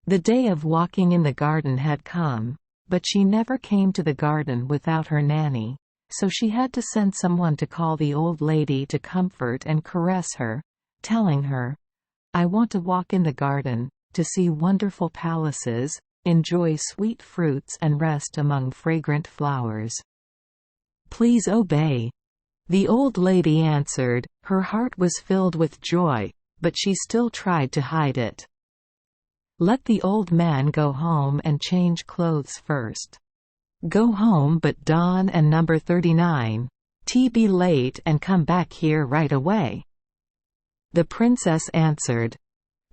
The day of walking in the garden had come, but she never came to the garden without her nanny, so she had to send someone to call the old lady to comfort and caress her, telling her, "I want to walk in the garden, to see wonderful palaces, enjoy sweet fruits and rest among fragrant flowers. Please obey." The old lady answered. Her heart was filled with joy, but she still tried to hide it. "Let the old man go home and change clothes first. Go home, but Dawn and number 39. Be late and come back here right away." The princess answered.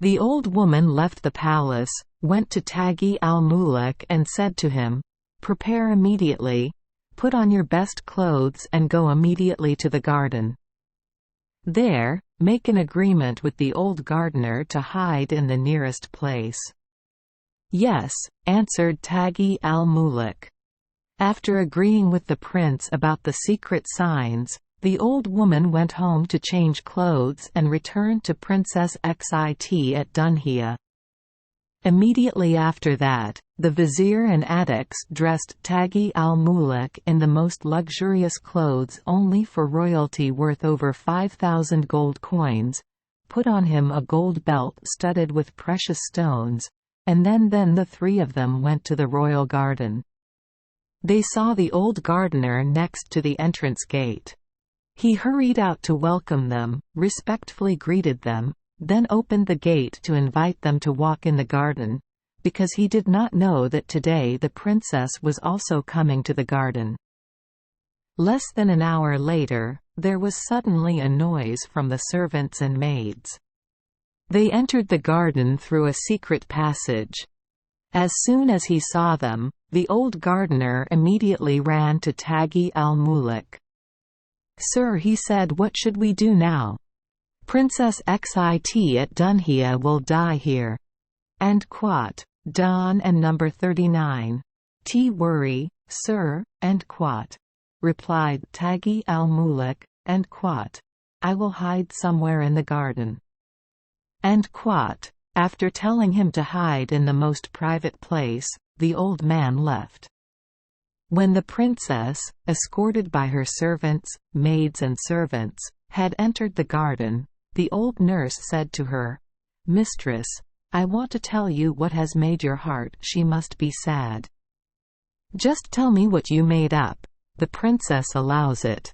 The old woman left the palace, went to Taghi al-Muluk and said to him, "Prepare immediately, put on your best clothes and go immediately to the garden. There, make an agreement with the old gardener to hide in the nearest place." "Yes," answered Taghi al-Muluk. After agreeing with the prince about the secret signs, the old woman went home to change clothes and returned to Princess Xit at Dunhia. Immediately after that, the vizier and adaks dressed Taghi al-Muluk in the most luxurious clothes only for royalty worth over 5,000 gold coins, put on him a gold belt studded with precious stones, and then the three of them went to the royal garden. They saw the old gardener next to the entrance gate. He hurried out to welcome them, respectfully greeted them, then opened the gate to invite them to walk in the garden, because he did not know that today the princess was also coming to the garden. Less than an hour later, there was suddenly a noise from the servants and maids. They entered the garden through a secret passage. As soon as he saw them, the old gardener immediately ran to Taghi al-Muluk. "Sir," he said, "what should we do now? Princess Xit at Dunhia will die here. And quat. Dawn and number 39. Worry, sir, and quat," replied Taghi al-Muluk, and quat. "I will hide somewhere in the garden." And quat. After telling him to hide in the most private place, the old man left. When the princess, escorted by her servants, maids and servants, had entered the garden, the old nurse said to her, "Mistress, I want to tell you what has made your heart. She must be sad. Just tell me what you made up. The princess allows it."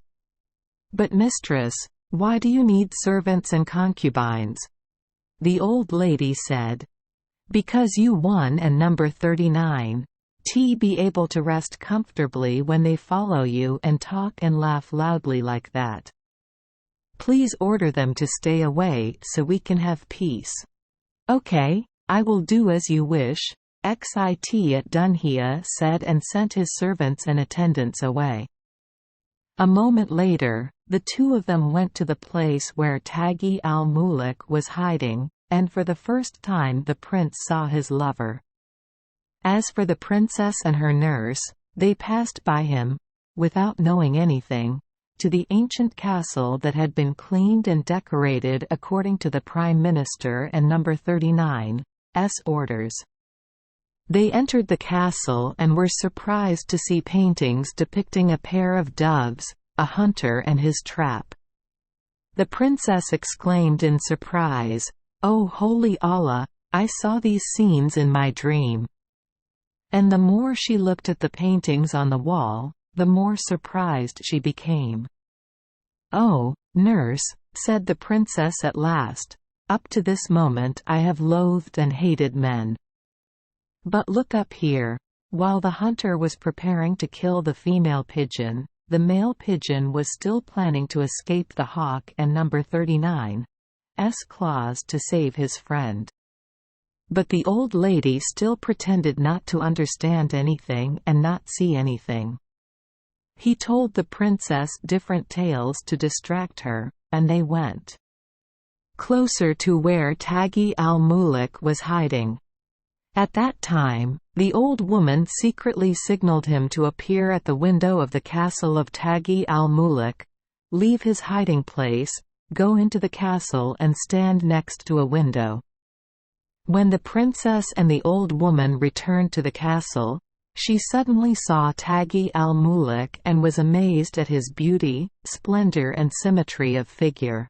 "But mistress, why do you need servants and concubines?" The old lady said, "Because you one and number 39. Be able to rest comfortably when they follow you and talk and laugh loudly like that. Please order them to stay away so we can have peace." "Okay, I will do as you wish," Xit at Dunhia said and sent his servants and attendants away. A moment later, the two of them went to the place where Taghi al-Muluk was hiding, and for the first time the prince saw his lover. As for the princess and her nurse, they passed by him, without knowing anything, to the ancient castle that had been cleaned and decorated according to the Prime Minister and number 39's orders. They entered the castle and were surprised to see paintings depicting a pair of doves, a hunter and his trap. The princess exclaimed in surprise, "Oh holy Allah, I saw these scenes in my dream." And the more she looked at the paintings on the wall, the more surprised she became. "Oh, nurse," said the princess at last, "up to this moment I have loathed and hated men. But look up here." While the hunter was preparing to kill the female pigeon, the male pigeon was still planning to escape the hawk and number 39's claws to save his friend. But the old lady still pretended not to understand anything and not see anything. He told the princess different tales to distract her, and they went closer to where Taghi al-Muluk was hiding. At that time, the old woman secretly signaled him to appear at the window of the castle of Taghi al-Muluk, leave his hiding place, go into the castle and stand next to a window. When the princess and the old woman returned to the castle, she suddenly saw Taghi al-Muluk and was amazed at his beauty, splendor and symmetry of figure.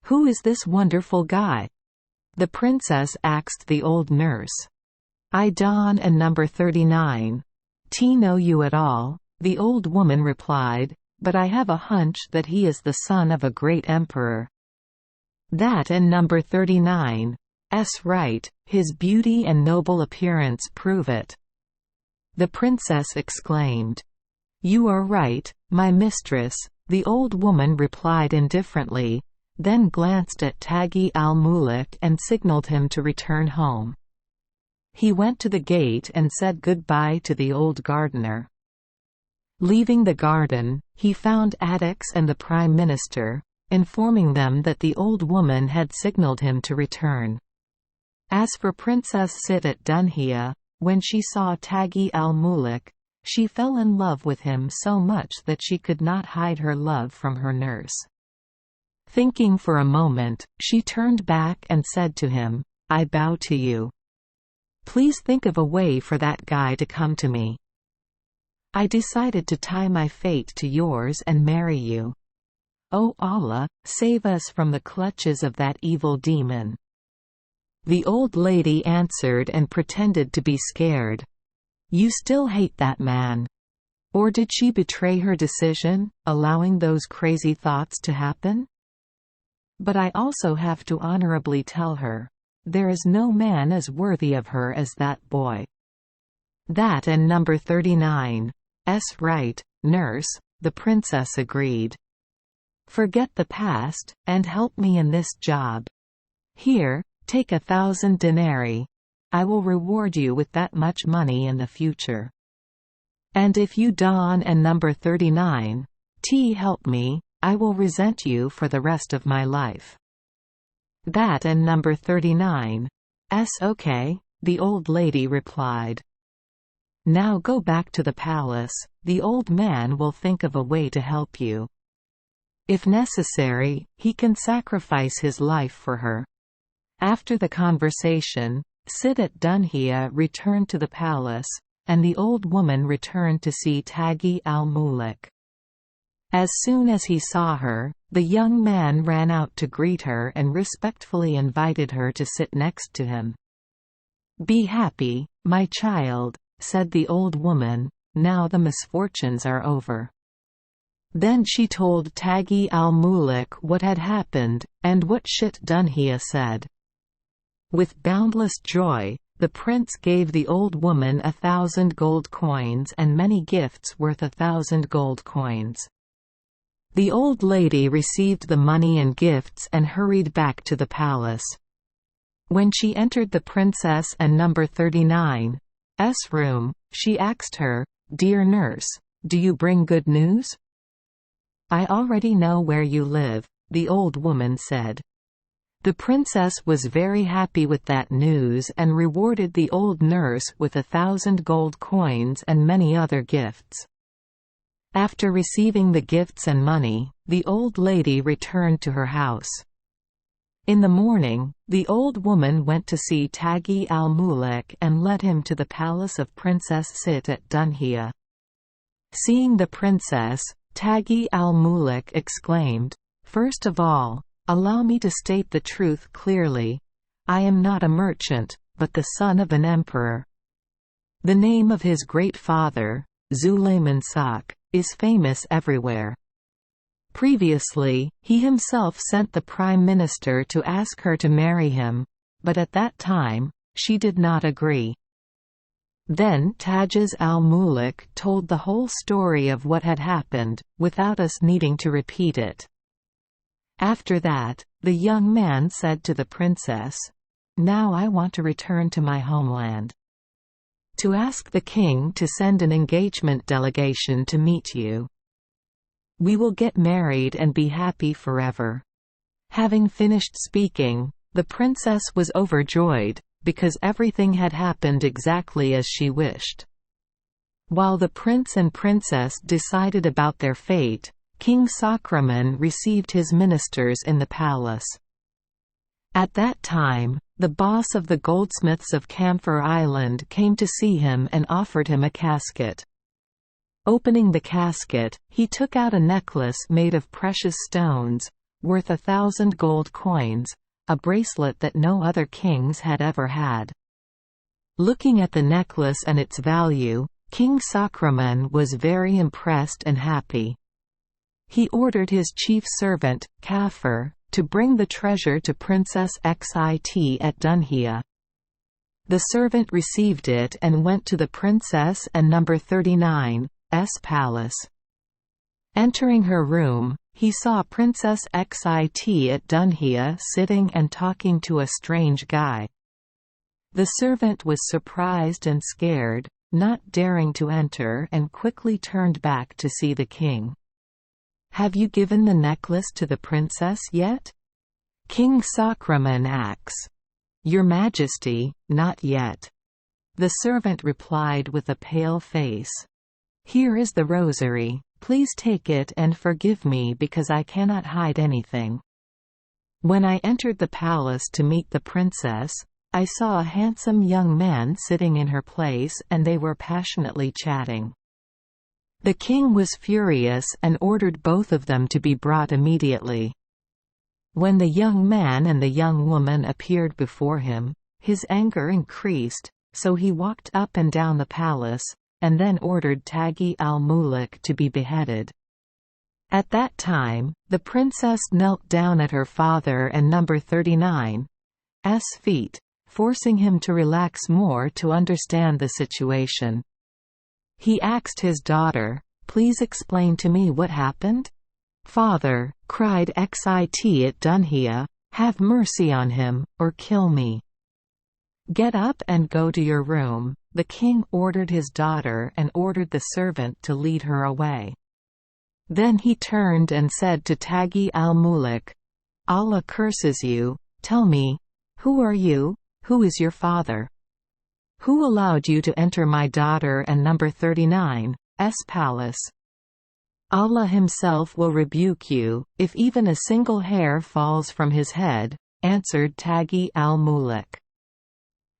"Who is this wonderful guy?" the princess asked the old nurse. "I Don and number 39. Know you at all?" the old woman replied, "but I have a hunch that he is the son of a great emperor." "That and number 39's right, his beauty and noble appearance prove it," the princess exclaimed. "You are right, my mistress," the old woman replied indifferently, then glanced at Taghi al-Muluk and signaled him to return home. He went to the gate and said goodbye to the old gardener. Leaving the garden, he found Addicks and the Prime Minister, informing them that the old woman had signaled him to return. As for Princess Sit at Dunhia, when she saw Taghi al-Muluk, she fell in love with him so much that she could not hide her love from her nurse. Thinking for a moment, she turned back and said to him, "I bow to you. Please think of a way for that guy to come to me. I decided to tie my fate to yours and marry you. Oh Allah, save us from the clutches of that evil demon." The old lady answered and pretended to be scared. "You still hate that man? Or did she betray her decision, allowing those crazy thoughts to happen? But I also have to honorably tell her, there is no man as worthy of her as that boy." "That and number 39's right, nurse," the princess agreed. "Forget the past, and help me in this job. Here, take 1,000 denarii. I will reward you with that much money in the future. And if you Don and number 39's help me, I will resent you for the rest of my life." "That and number 39's okay," the old lady replied. "Now go back to the palace, the old man will think of a way to help you. If necessary, he can sacrifice his life for her." After the conversation, Sit at Dunhia returned to the palace, and the old woman returned to see Taghi al-Muluk. As soon as he saw her, the young man ran out to greet her and respectfully invited her to sit next to him. "Be happy, my child," said the old woman, "now the misfortunes are over." Then she told Taghi al-Muluk what had happened, and what Sit Dunhia said. With boundless joy, the prince gave the old woman 1,000 gold coins and many gifts worth 1,000 gold coins. The old lady received the money and gifts and hurried back to the palace. When she entered the princess and number 39's room, she asked her, "Dear nurse, do you bring good news?" "I already know where you live," the old woman said. The princess was very happy with that news and rewarded the old nurse with 1,000 gold coins and many other gifts. After receiving the gifts and money, the old lady returned to her house. In the morning, the old woman went to see Taghi al-Muluk and led him to the palace of Princess Sit at Dunhia. Seeing the princess, Taghi al-Muluk exclaimed, "First of all, allow me to state the truth clearly. I am not a merchant, but the son of an emperor. The name of his great father, Sulayman Sak, is famous everywhere. Previously, he himself sent the prime minister to ask her to marry him, but at that time, she did not agree." Then Tajiz al-Muluk told the whole story of what had happened, without us needing to repeat it. After that, the young man said to the princess, "Now I want to return to my homeland. To ask the king to send an engagement delegation to meet you. We will get married and be happy forever." Having finished speaking, the princess was overjoyed, because everything had happened exactly as she wished. While the prince and princess decided about their fate, King Sakraman received his ministers in the palace. At that time, The boss of the goldsmiths of Camphor Island came to see him and offered him a casket. Opening the casket, he took out a necklace made of precious stones, worth 1,000 gold coins, a bracelet that no other kings had ever had. Looking at the necklace and its value, King Sakraman was very impressed and happy. He ordered his chief servant, Kafur, to bring the treasure to Princess Xit at Dunhia. The servant received it and went to the princess and number 39's palace. Entering her room, he saw Princess Xit at Dunhia sitting and talking to a strange guy. The servant was surprised and scared, not daring to enter, and quickly turned back to see the king. "Have you given the necklace to the princess yet?" King Sakraman asks. "Your Majesty, not yet." The servant replied with a pale face. "Here is the rosary, please take it and forgive me because I cannot hide anything. When I entered the palace to meet the princess, I saw a handsome young man sitting in her place and they were passionately chatting. The king was furious and ordered both of them to be brought immediately. When the young man and the young woman appeared before him, his anger increased, so he walked up and down the palace, and then ordered Taghi al-Muluk to be beheaded. At that time, the princess knelt down at her father and number 39's feet, forcing him to relax more to understand the situation. He asked his daughter, "Please explain to me what happened?" "Father," cried Xit at Dunhia, "have mercy on him, or kill me." "Get up and go to your room," the king ordered his daughter and ordered the servant to lead her away. Then he turned and said to Taghi al-Muluk, "Allah curses you, tell me, who are you, who is your father? Who allowed you to enter my daughter and number 39's palace? Allah himself will rebuke you, if even a single hair falls from his head," answered Taghi al-Muluk.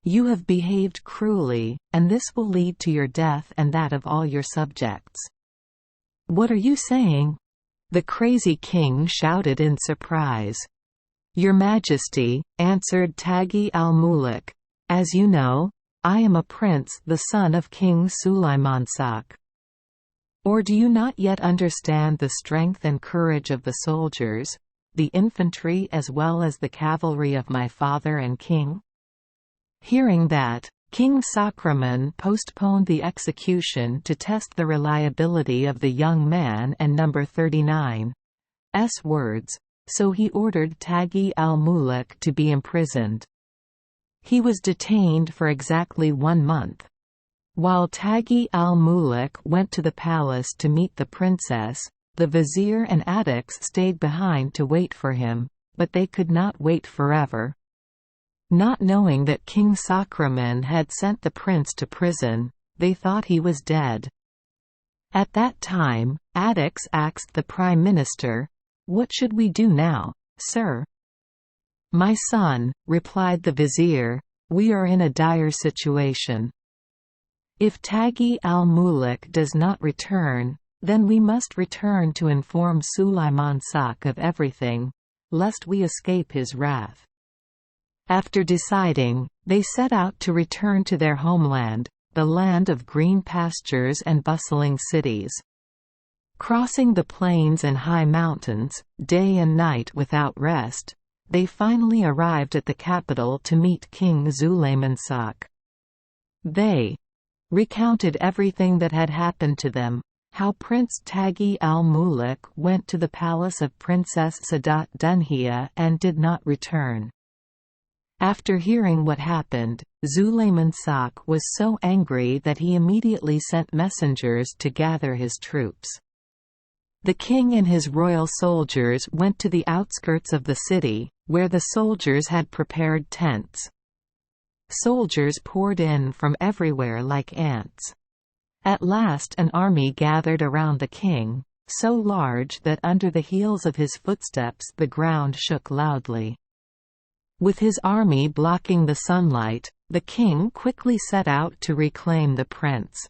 "You have behaved cruelly, and this will lead to your death and that of all your subjects." "What are you saying?" the crazy king shouted in surprise. "Your Majesty," answered Taghi al-Muluk, "as you know, I am a prince, the son of King Sulaimansak. Or do you not yet understand the strength and courage of the soldiers, the infantry as well as the cavalry of my father and king?" Hearing that, King Sakraman postponed the execution to test the reliability of the young man and number 39's words, so he ordered Taghi al-Muluk to be imprisoned. He was detained for exactly 1 month. While Taghi al-Muluk went to the palace to meet the princess, the vizier and adaks stayed behind to wait for him, but they could not wait forever. Not knowing that King Sakraman had sent the prince to prison, they thought he was dead. At that time, adaks asked the prime minister, "What should we do now, sir?" "My son," replied the vizier, "we are in a dire situation. If Taghi al-Muluk does not return, then we must return to inform Sulaimansak of everything, lest we escape his wrath." After deciding, they set out to return to their homeland, the land of green pastures and bustling cities. Crossing the plains and high mountains, day and night without rest, they finally arrived at the capital to meet King Sulaimansak. They recounted everything that had happened to them, how Prince Taghi al-Muluk went to the palace of Princess Sadat Dunhia and did not return. After hearing what happened, Sulaimansak was so angry that he immediately sent messengers to gather his troops. The king and his royal soldiers went to the outskirts of the city, where the soldiers had prepared tents. Soldiers poured in from everywhere like ants. At last an army gathered around the king, so large that under the heels of his footsteps the ground shook loudly. With his army blocking the sunlight, the king quickly set out to reclaim the prince.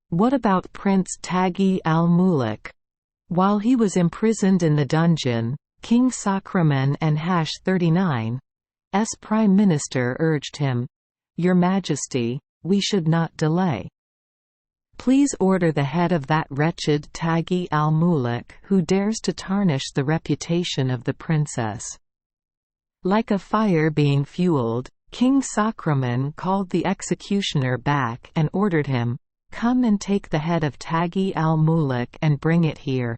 What about Prince Taghi al-Muluk? While he was imprisoned in the dungeon, King Sakraman and Hash-39's prime minister urged him, "Your Majesty, we should not delay. Please order the head of that wretched Taghi al-Muluk who dares to tarnish the reputation of the princess." Like a fire being fueled, King Sakraman called the executioner back and ordered him, "Come and take the head of Taghi al-Muluk and bring it here."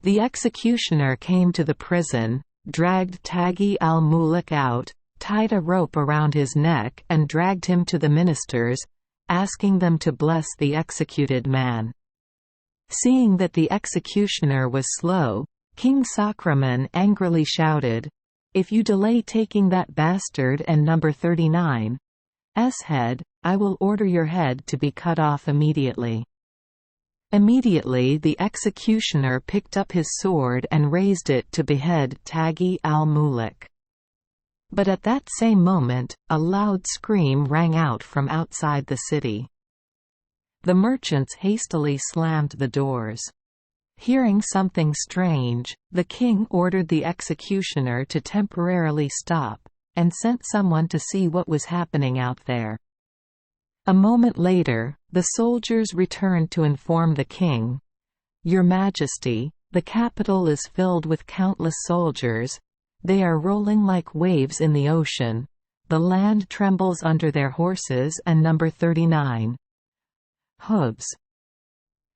The executioner came to the prison, dragged Taghi al-Muluk out, tied a rope around his neck and dragged him to the ministers, asking them to bless the executed man. Seeing that the executioner was slow, King Sakraman angrily shouted, "If you delay taking that bastard and number 39's head, I will order your head to be cut off immediately." Immediately the executioner picked up his sword and raised it to behead Taghi al-Muluk. But at that same moment, a loud scream rang out from outside the city. The merchants hastily slammed the doors. Hearing something strange, the king ordered the executioner to temporarily stop, and sent someone to see what was happening out there. A moment later, the soldiers returned to inform the king, "Your Majesty, the capital is filled with countless soldiers. They are rolling like waves in the ocean. The land trembles under their horses and number 39's hooves.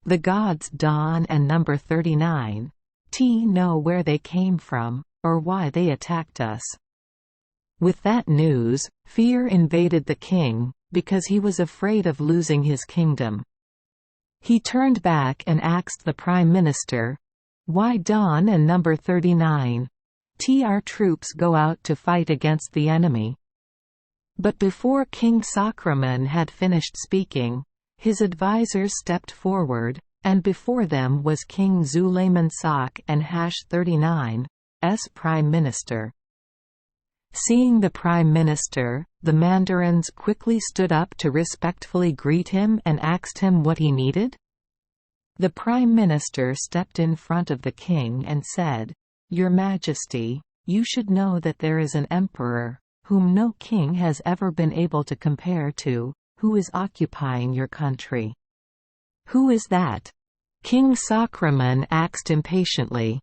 The gods Don and number 39's know where they came from, or why they attacked us." With that news, fear invaded the king, because he was afraid of losing his kingdom. He turned back and asked the prime minister, "Why Don and number 39's our troops go out to fight against the enemy?" But before King Sakraman had finished speaking, his advisors stepped forward, and before them was King Sulayman Sak and Hash-39's prime minister. Seeing the prime minister, the mandarins quickly stood up to respectfully greet him and asked him what he needed. The prime minister stepped in front of the king and said, "Your Majesty, you should know that there is an emperor, whom no king has ever been able to compare to, who is occupying your country." "Who is that?" King Sakraman asked impatiently.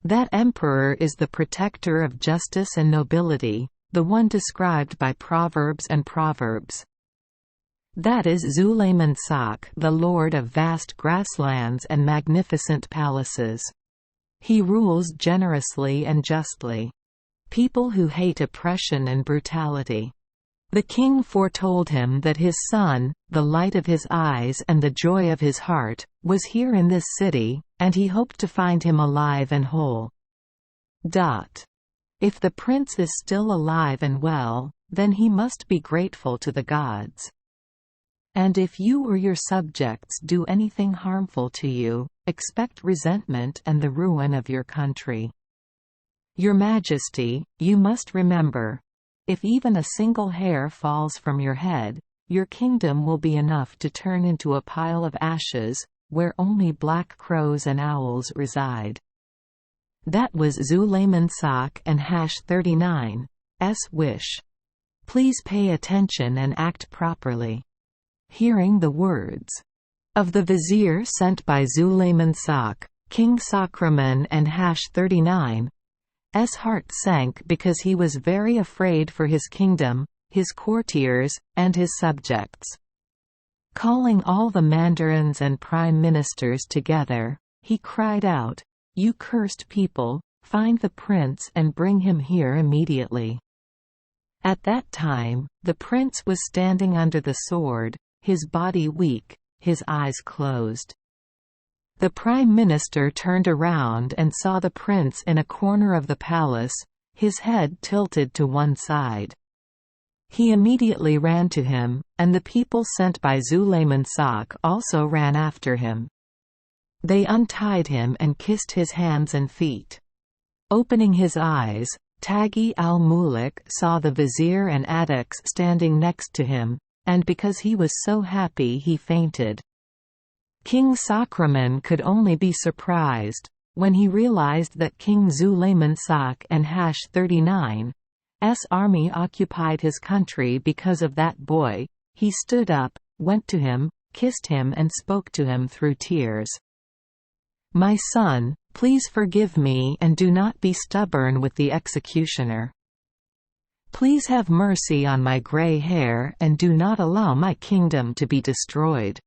"That emperor is the protector of justice and nobility, the one described by Proverbs and Proverbs. That is Sulayman Sak, the lord of vast grasslands and magnificent palaces. He rules generously and justly. People who hate oppression and brutality." The king foretold him that his son, the light of his eyes and the joy of his heart, was here in this city, and he hoped to find him alive and whole. If the prince is still alive and well, then he must be grateful to the gods. And if you or your subjects do anything harmful to you, expect resentment and the ruin of your country. Your Majesty, you must remember, if even a single hair falls from your head, your kingdom will be enough to turn into a pile of ashes, where only black crows and owls reside." That was Sulayman Sak and Hash-39's wish. Please pay attention and act properly. Hearing the words of the vizier sent by Sulayman Sak, King Sakraman and Hash-39's heart sank because he was very afraid for his kingdom, his courtiers, and his subjects. Calling all the mandarins and prime ministers together, he cried out, "You cursed people, find the prince and bring him here immediately." At that time, the prince was standing under the sword, his body weak, his eyes closed. The prime minister turned around and saw the prince in a corner of the palace, his head tilted to one side. He immediately ran to him, and the people sent by Sulayman Sak also ran after him. They untied him and kissed his hands and feet. Opening his eyes, Taghi al-Muluk saw the vizier and adaks standing next to him, and because he was so happy he fainted. King Sakraman could only be surprised. When he realized that King Sulayman Shah and #39's army occupied his country because of that boy, he stood up, went to him, kissed him and spoke to him through tears. "My son, please forgive me and do not be stubborn with the executioner. Please have mercy on my grey hair and do not allow my kingdom to be destroyed."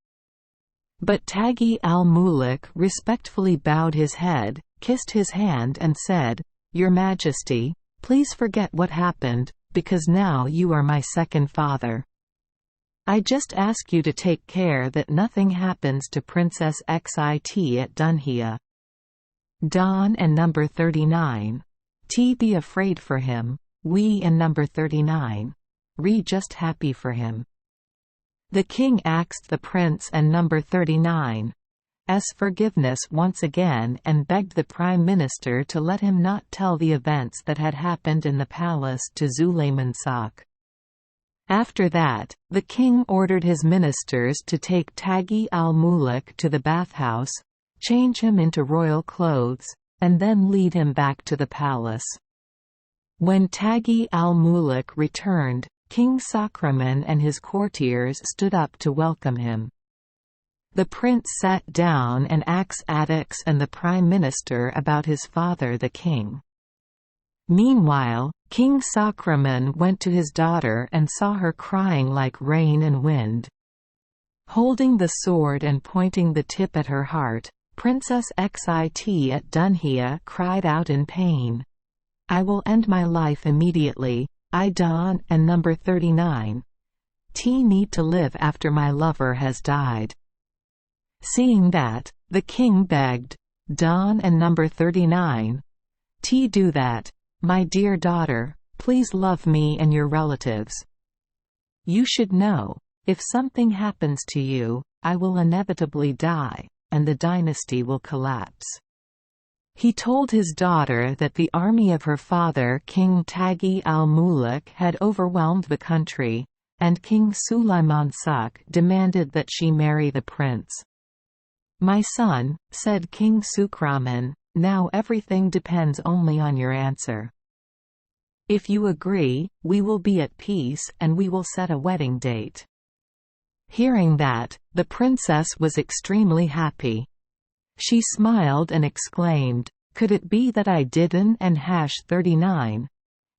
But Taghi al-Muluk respectfully bowed his head, kissed his hand and said, "Your Majesty, please forget what happened, because now you are my second father. I just ask you to take care that nothing happens to Princess Xit at Dunhia. Don and number 39. T be afraid for him, we and number 39. Re just happy for him." The king asked the prince and number 39's forgiveness once again and begged the prime minister to let him not tell the events that had happened in the palace to Sulayman Shah. After that, the king ordered his ministers to take Taghi al-Muluk to the bathhouse, change him into royal clothes, and then lead him back to the palace. When Taghi al-Muluk returned, King Sakraman and his courtiers stood up to welcome him. The prince sat down and asked adaks and the prime minister about his father the king. Meanwhile, King Sakraman went to his daughter and saw her crying like rain and wind. Holding the sword and pointing the tip at her heart, Princess Xit at Dunhia cried out in pain, "I will end my life immediately. I Don and number 39. T need to live after my lover has died." Seeing that, the king begged, "Don and number 39. T do that. My dear daughter, please love me and your relatives. You should know, if something happens to you, I will inevitably die, and the dynasty will collapse." He told his daughter that the army of her father King Taghi al-Muluk had overwhelmed the country, and King Sulayman Shah demanded that she marry the prince. "My son," said King Sukraman, "now everything depends only on your answer. If you agree, we will be at peace and we will set a wedding date." Hearing that, the princess was extremely happy. She smiled and exclaimed, "Could it be that I didn't and #39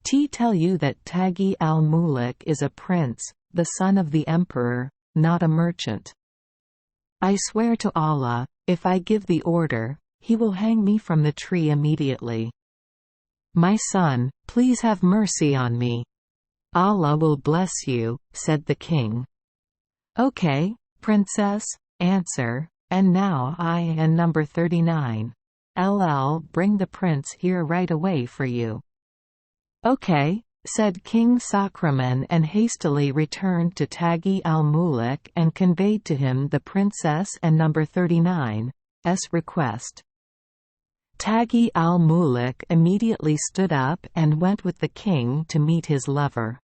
T tell you that Taghi al-Muluk is a prince, the son of the emperor, not a merchant? I swear to Allah, if I give the order, he will hang me from the tree immediately. My son, please have mercy on me." "Allah will bless you," said the king. "Okay, princess, answer, and now I and number 39. Bring the prince here right away for you." "Okay," said King Sakraman and hastily returned to Taghi al-Muluk and conveyed to him the princess and number 39's request. Taghi al-Muluk immediately stood up and went with the king to meet his lover.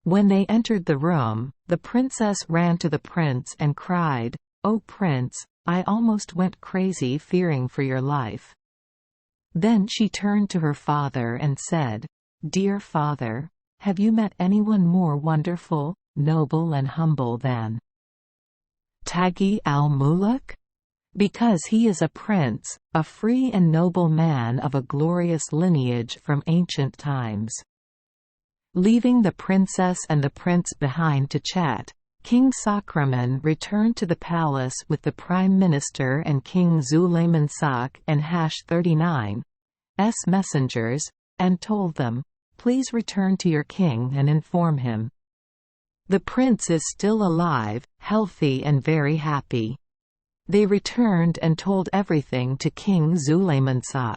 When they entered the room, the princess ran to the prince and cried, "Oh prince, I almost went crazy fearing for your life." Then she turned to her father and said, "Dear father, have you met anyone more wonderful, noble and humble than Taghi al-Muluk? Because he is a prince, a free and noble man of a glorious lineage from ancient times." Leaving the princess and the prince behind to chat, King Sakraman returned to the palace with the prime minister and King Sulayman Shah and #39's messengers, and told them, "Please return to your king and inform him. The prince is still alive, healthy and very happy." They returned and told everything to King Sulayman Shah.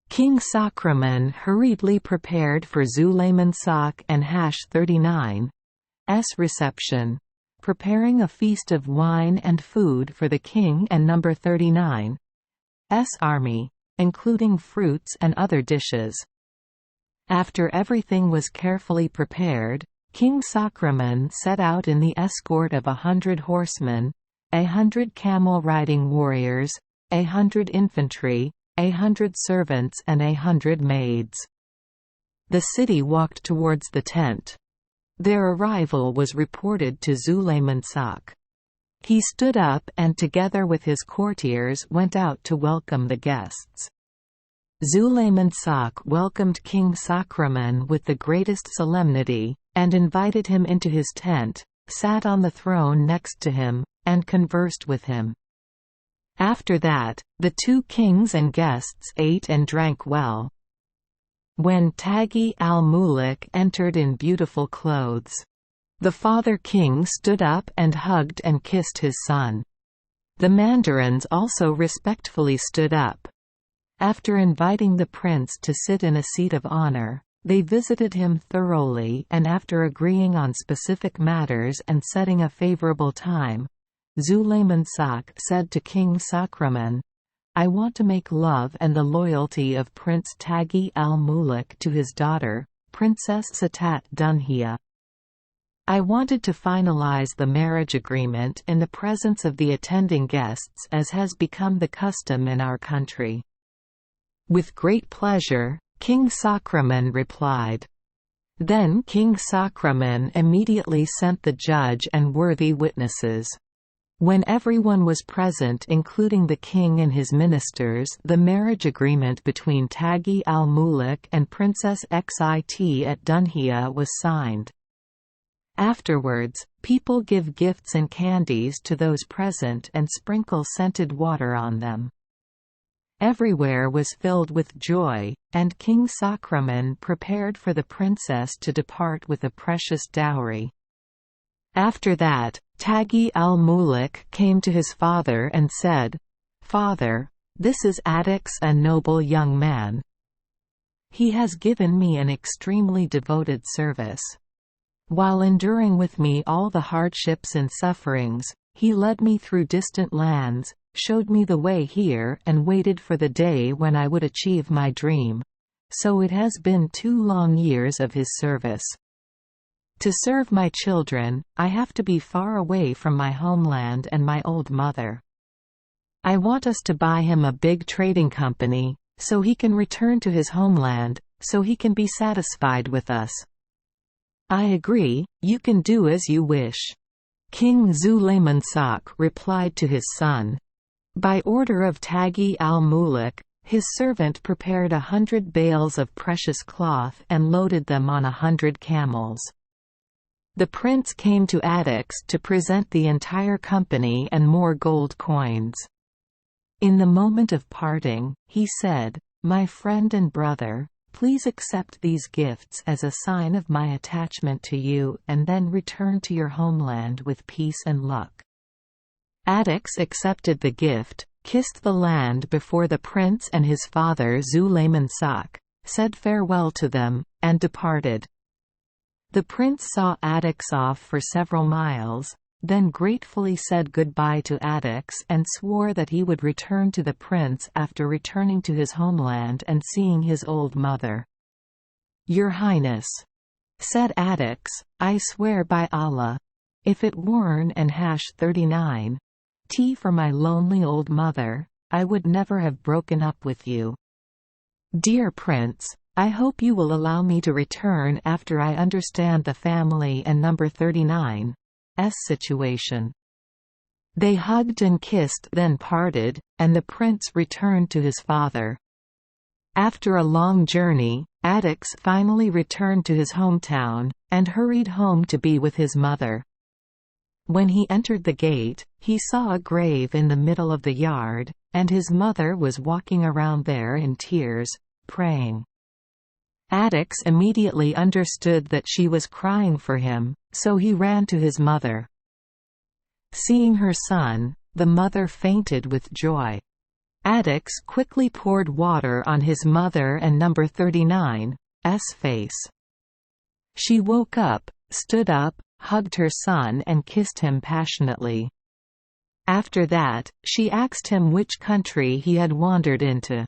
King Sakraman hurriedly prepared for Sulayman Shah and #39's reception, preparing a feast of wine and food for the king and number 39's army, including fruits and other dishes. After everything was carefully prepared, King Sakraman set out in the escort of 100 horsemen, 100 camel-riding warriors, 100 infantry, 100 servants and 100 maids. The city walked towards the tent. Their arrival was reported to Sulayman Sak. He stood up and together with his courtiers went out to welcome the guests. Sulayman Sak welcomed King Sakraman with the greatest solemnity, and invited him into his tent, sat on the throne next to him, and conversed with him. After that, the two kings and guests ate and drank well. When Taghi al-Muluk entered in beautiful clothes, the father king stood up and hugged and kissed his son. The mandarins also respectfully stood up. After inviting the prince to sit in a seat of honor, they visited him thoroughly and after agreeing on specific matters and setting a favorable time, Sulayman Sak said to King Sakraman, "I want to make love and the loyalty of Prince Taghi al-Muluk to his daughter, Princess Satat Dunhiya. I wanted to finalize the marriage agreement in the presence of the attending guests as has become the custom in our country." With great pleasure, King Sakraman replied. Then King Sakraman immediately sent the judge and worthy witnesses. When everyone was present including the king and his ministers, the marriage agreement between Taghi al-Muluk and Princess Xit at Dunhiya was signed. Afterwards, people give gifts and candies to those present and sprinkle scented water on them. Everywhere was filled with joy, and King Sakraman prepared for the princess to depart with a precious dowry. After that, Taghi al-Muluk came to his father and said, "Father, this is Adix, a noble young man. He has given me an extremely devoted service. While enduring with me all the hardships and sufferings, he led me through distant lands, showed me the way here and waited for the day when I would achieve my dream. So it has been 2 long years of his service. To serve my children, I have to be far away from my homeland and my old mother. I want us to buy him a big trading company, so he can return to his homeland, so he can be satisfied with us." "I agree, you can do as you wish." King Sulayman Sak replied to his son. By order of Taghi al-Muluk, his servant prepared 100 bales of precious cloth and loaded them on 100 camels. The prince came to Adix to present the entire company and more gold coins. In the moment of parting, he said, "My friend and brother, please accept these gifts as a sign of my attachment to you and then return to your homeland with peace and luck." Adix accepted the gift, kissed the land before the prince and his father Sulayman Sak, said farewell to them, and departed. The prince saw Adix off for several miles, then gratefully said goodbye to Adix and swore that he would return to the prince after returning to his homeland and seeing his old mother. "Your Highness," said Adix, "I swear by Allah. If it weren't and #39 tea for my lonely old mother, I would never have broken up with you. Dear Prince, I hope you will allow me to return after I understand the family and number 39's situation." They hugged and kissed then parted, and the prince returned to his father. After a long journey, Adix finally returned to his hometown, and hurried home to be with his mother. When he entered the gate, he saw a grave in the middle of the yard, and his mother was walking around there in tears, praying. Adix immediately understood that she was crying for him, so he ran to his mother. Seeing her son, the mother fainted with joy. Adix quickly poured water on his mother and number 39's face. She woke up, stood up, hugged her son and kissed him passionately. After that, she asked him which country he had wandered into.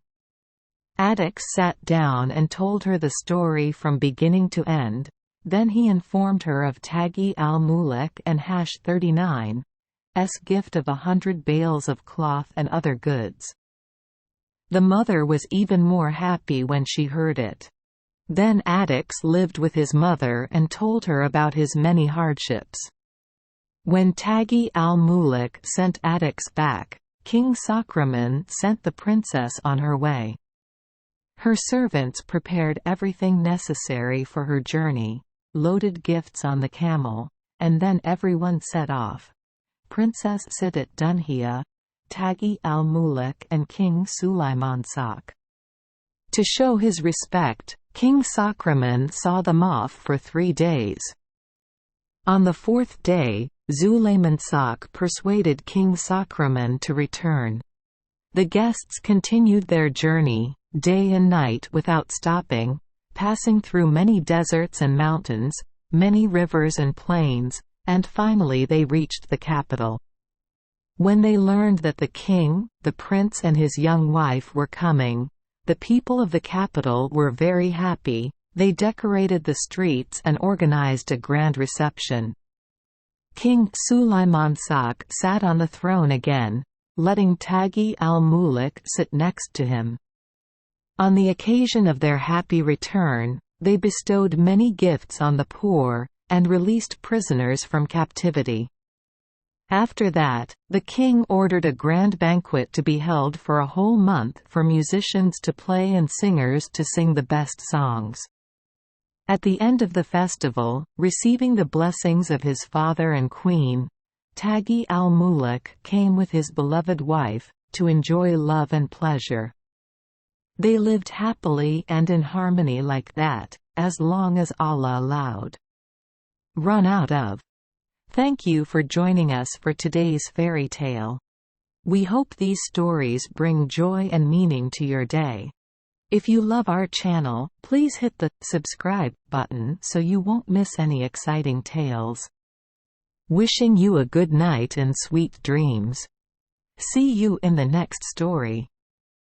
Addix sat down and told her the story from beginning to end. Then he informed her of Taghi al-Muluk and #39's gift of 100 bales of cloth and other goods. The mother was even more happy when she heard it. Then Addix lived with his mother and told her about his many hardships. When Taghi al-Muluk sent Addix back, King Sakraman sent the princess on her way. Her servants prepared everything necessary for her journey, loaded gifts on the camel, and then everyone set off. Princess Sidat Dunhiya, Taghi al-Muluk and King Sulaiman Sak. To show his respect, King Sakraman saw them off for 3 days. On the 4th day, Sulayman Sak persuaded King Sakraman to return. The guests continued their journey, day and night without stopping, passing through many deserts and mountains, many rivers and plains, and finally they reached the capital. When they learned that the king, the prince and his young wife were coming, the people of the capital were very happy. They decorated the streets and organized a grand reception. King Sulaiman Sak sat on the throne again, letting Taghi al-Muluk sit next to him. On the occasion of their happy return, they bestowed many gifts on the poor, and released prisoners from captivity. After that, the king ordered a grand banquet to be held for a whole month for musicians to play and singers to sing the best songs. At the end of the festival, receiving the blessings of his father and queen, Taghi al-Muluk came with his beloved wife, to enjoy love and pleasure. They lived happily and in harmony like that, as long as Allah allowed. Run out of. Thank you for joining us for today's fairy tale. We hope these stories bring joy and meaning to your day. If you love our channel, please hit the subscribe button so you won't miss any exciting tales. Wishing you a good night and sweet dreams. See you in the next story.